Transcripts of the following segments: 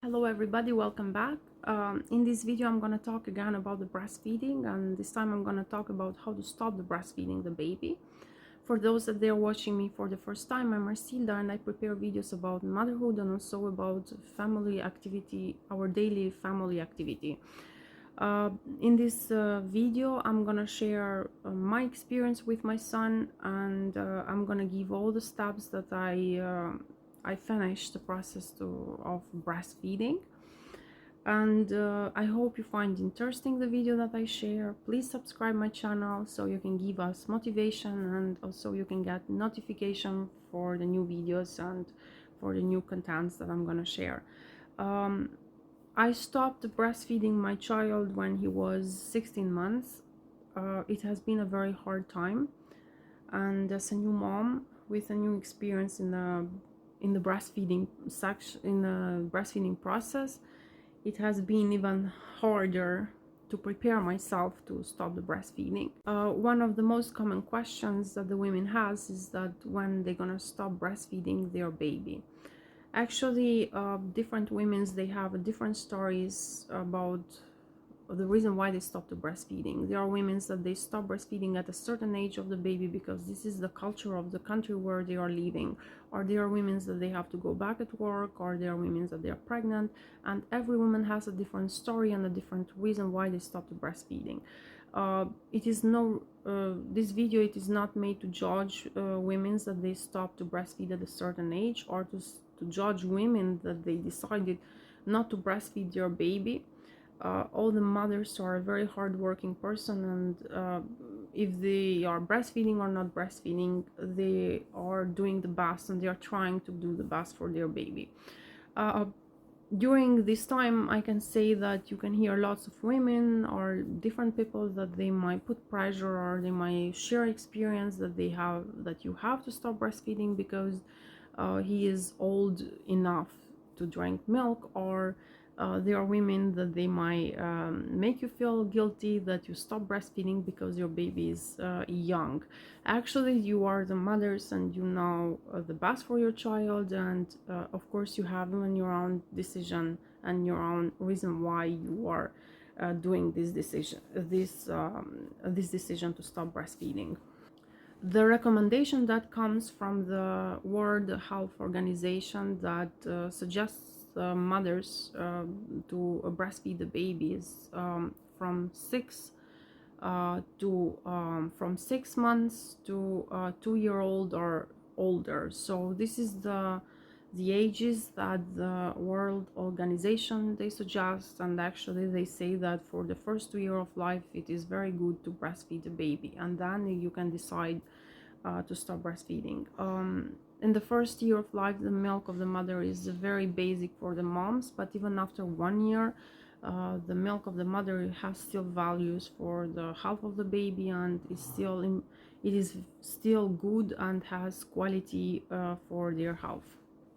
Hello everybody, welcome back. In this video I'm going to talk again about the breastfeeding, and this time I'm going to talk about how to stop the breastfeeding the baby. For those that they're watching me for the first time, I'm Marcilda and I prepare videos about motherhood and also about family activity, our daily family activity. In this video I'm gonna share my experience with my son, and I'm gonna give all the steps that I finished the process of breastfeeding. And I hope you find interesting the video that I share. Please subscribe my channel so you can give us motivation, and also you can get notification for the new videos and for the new contents that I'm gonna share. I stopped breastfeeding my child when he was 16 months. It has been a very hard time, and as a new mom with a new experience in the breastfeeding section, in the breastfeeding process, it has been even harder to prepare myself to stop the breastfeeding. One of the most common questions that the women has is that when they're gonna stop breastfeeding their baby. Actually, different women, they have different stories about the reason why they stop the breastfeeding. There are women that they stop breastfeeding at a certain age of the baby because this is the culture of the country where they are living, or there are women that they have to go back at work, or there are women that they are pregnant, and every woman has a different story and a different reason why they stop the breastfeeding. It is no this video, it is not made to judge women that they stop to breastfeed at a certain age, or to judge women that they decided not to breastfeed their baby. All the mothers are a very hardworking person, and if they are breastfeeding or not breastfeeding, they are doing the best and they are trying to do the best for their baby. During this time, I can say that you can hear lots of women or different people that they might put pressure, or they might share experience that they have, that you have to stop breastfeeding because he is old enough to drink milk, or there are women that they might make you feel guilty that you stop breastfeeding because your baby is young. Actually, you are the mothers and you know the best for your child, and of course you have even your own decision and your own reason why you are doing this decision to stop breastfeeding. The recommendation that comes from the World Health Organization that suggests mothers to breastfeed the babies from 6 months to 2-year-old or older. So this is the ages that the World Organization they suggest, and actually they say that for the first 2 years of life it is very good to breastfeed the baby, and then you can decide to stop breastfeeding. In the first year of life, the milk of the mother is very basic for the moms, but even after 1 year, the milk of the mother has still values for the health of the baby, and it is still good and has quality for their health.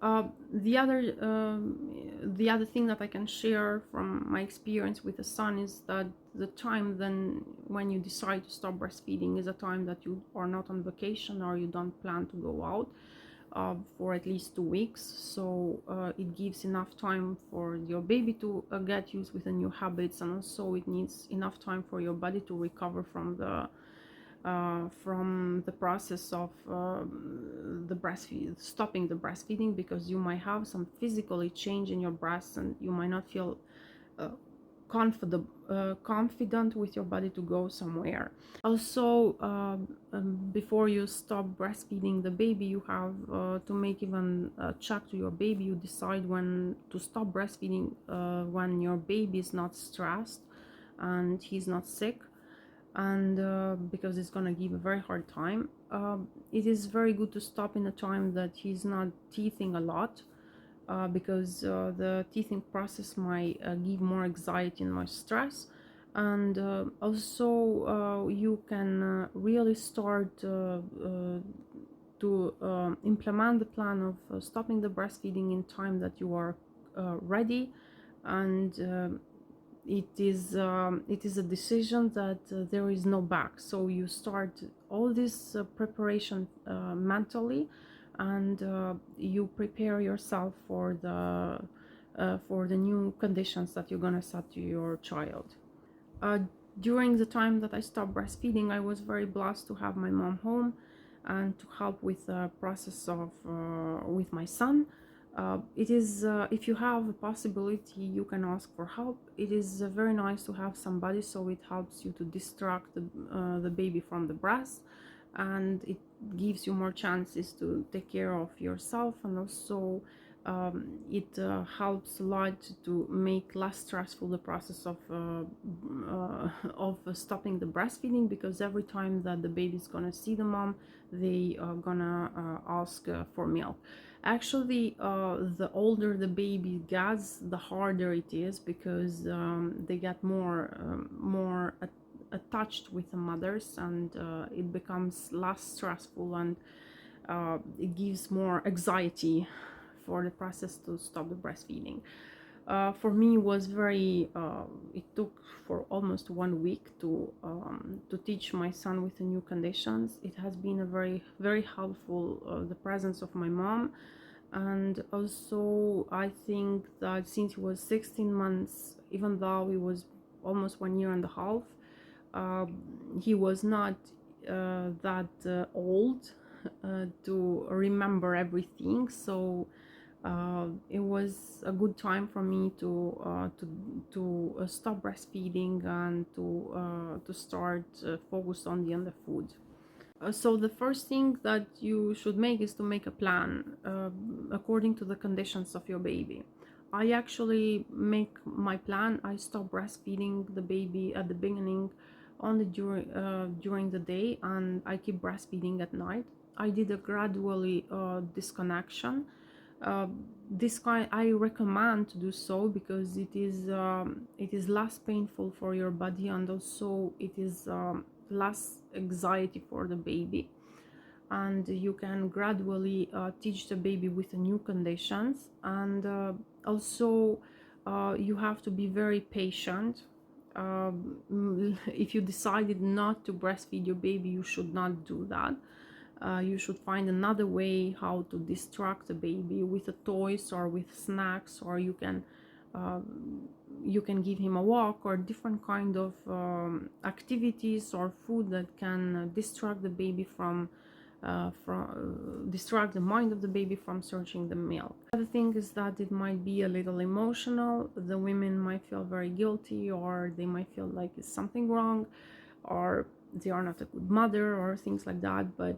Uh, the other the other thing that I can share from my experience with the son is that the time then when you decide to stop breastfeeding is a time that you are not on vacation or you don't plan to go out for at least 2 weeks. So it gives enough time for your baby to get used with the new habits, and also it needs enough time for your body to recover from the process of stopping the breastfeeding, because you might have some physically change in your breasts and you might not feel uh, confident with your body to go somewhere. Also, before you stop breastfeeding the baby, you have to make even a check to your baby. You decide when to stop breastfeeding when your baby is not stressed and he's not sick, and because it's gonna give a very hard time. It is very good to stop in a time that he's not teething a lot, because the teething process might give more anxiety and more stress. And also you can really start to implement the plan of stopping the breastfeeding in time that you are ready. And it is a decision that there is no back. So you start all this preparation mentally, and you prepare yourself for for the new conditions that you're gonna set to your child. Uh, During the time that I stopped breastfeeding, I was very blessed to have my mom home and to help with the process of with my son. It is if you have a possibility, you can ask for help. It is very nice to have somebody, so it helps you to distract the baby from the breast, and it gives you more chances to take care of yourself, and also it helps a lot to make less stressful the process of stopping the breastfeeding, because every time that the baby's gonna see the mom, they are gonna ask for milk. Actually, the older the baby gets, the harder it is, because they get more attached with the mothers, and it becomes less stressful, and it gives more anxiety for the process to stop the breastfeeding. For me, it was very it took for almost 1 week to teach my son with the new conditions. It has been a very helpful, the presence of my mom. And also I think that since he was 16 months, even though he was almost 1 year and a half, he was not that old to remember everything. So it was a good time for me to stop breastfeeding and to start focus on the food. So the first thing that you should make is to make a plan according to the conditions of your baby. I actually make my plan. I stop breastfeeding the baby at the beginning only during the day, and I keep breastfeeding at night. I did a gradually disconnection. This kind I recommend to do so, because it is less painful for your body, and also it is less anxiety for the baby, and you can gradually teach the baby with the new conditions. And also you have to be very patient. If you decided not to breastfeed your baby, you should not do that. You should find another way how to distract the baby with a toys or with snacks, or uh, you can give him a walk, or different kind of activities or food that can distract the baby distract the mind of the baby from searching the milk. The other thing is that it might be a little emotional. The women might feel very guilty, or they might feel like it's something wrong, or they are not a good mother, or things like that. But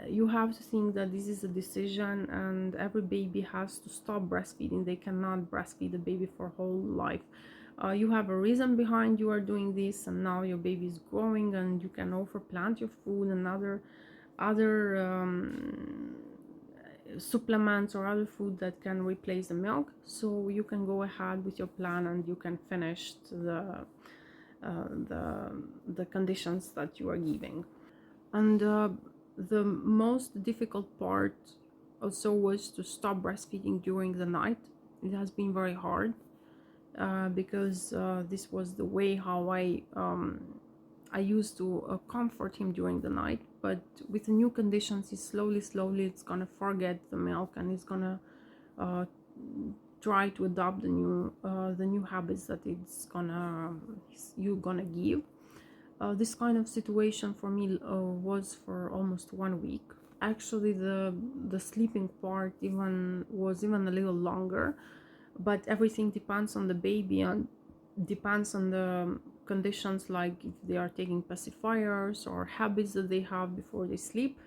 you have to think that this is a decision, and every baby has to stop breastfeeding. They cannot breastfeed the baby for whole life. You have a reason behind you are doing this, and now your baby is growing, and you can offer plenty of food and other supplements or other food that can replace the milk. So you can go ahead with your plan, and you can finish the conditions that you are giving. And the most difficult part also was to stop breastfeeding during the night. It has been very hard because this was the way how I used to comfort him during the night. But with the new conditions, he's slowly it's gonna forget the milk, and he's gonna uh, try to adopt the new habits that you're gonna give. This kind of situation for me was for almost 1 week. Actually, the sleeping part was even a little longer, but everything depends on the baby and depends on the conditions, like if they are taking pacifiers or habits that they have before they sleep.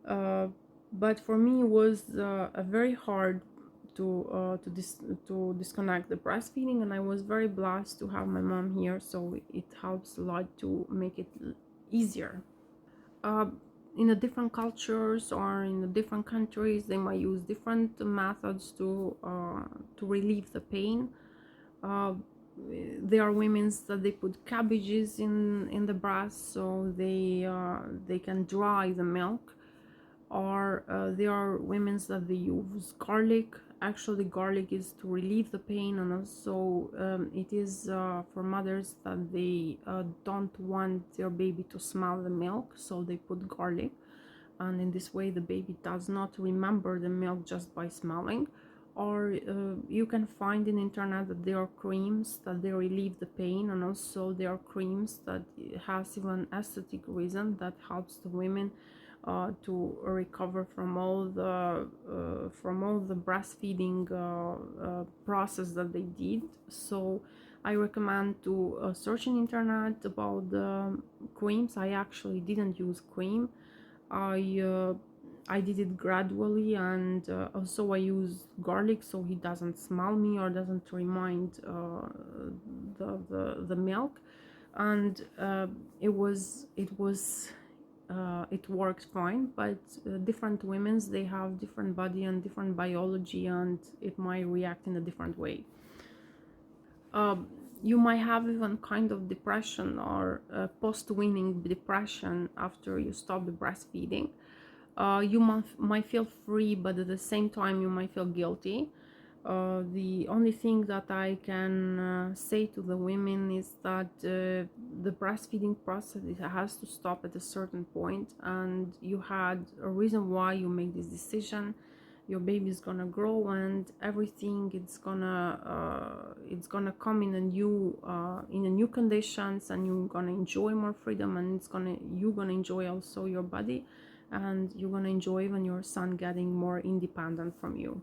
But for me, it was a very hard to disconnect the breastfeeding, and I was very blessed to have my mom here, so it helps a lot to make it easier. uh, in the different cultures or in the different countries, they might use different methods to relieve the pain. uh, there are women that they put cabbages in the breast, so they can dry the milk. Or there are women that they use garlic. Actually, garlic is to relieve the pain, and also it is for mothers that they don't want their baby to smell the milk, so they put garlic, and in this way the baby does not remember the milk just by smelling. or you can find in internet that there are creams that they relieve the pain, and also there are creams that has even aesthetic reason that helps the women to recover from all the breastfeeding process that they did. So I recommend to search in internet about the creams. I actually didn't use cream. I uh, I did it gradually, and also I use garlic so he doesn't smell me or doesn't remind the milk, and it worked fine. But different women's, they have different body and different biology, and it might react in a different way. You might have even kind of depression or post-weaning depression after you stop the breastfeeding. You might feel free, but at the same time you might feel guilty. The only thing that I can say to the women is that the breastfeeding process, it has to stop at a certain point, and you had a reason why you make this decision. Your baby is gonna grow, and everything it's gonna come in a new conditions, and you're gonna enjoy more freedom, and you're gonna enjoy also your body, and you're gonna enjoy even your son getting more independent from you.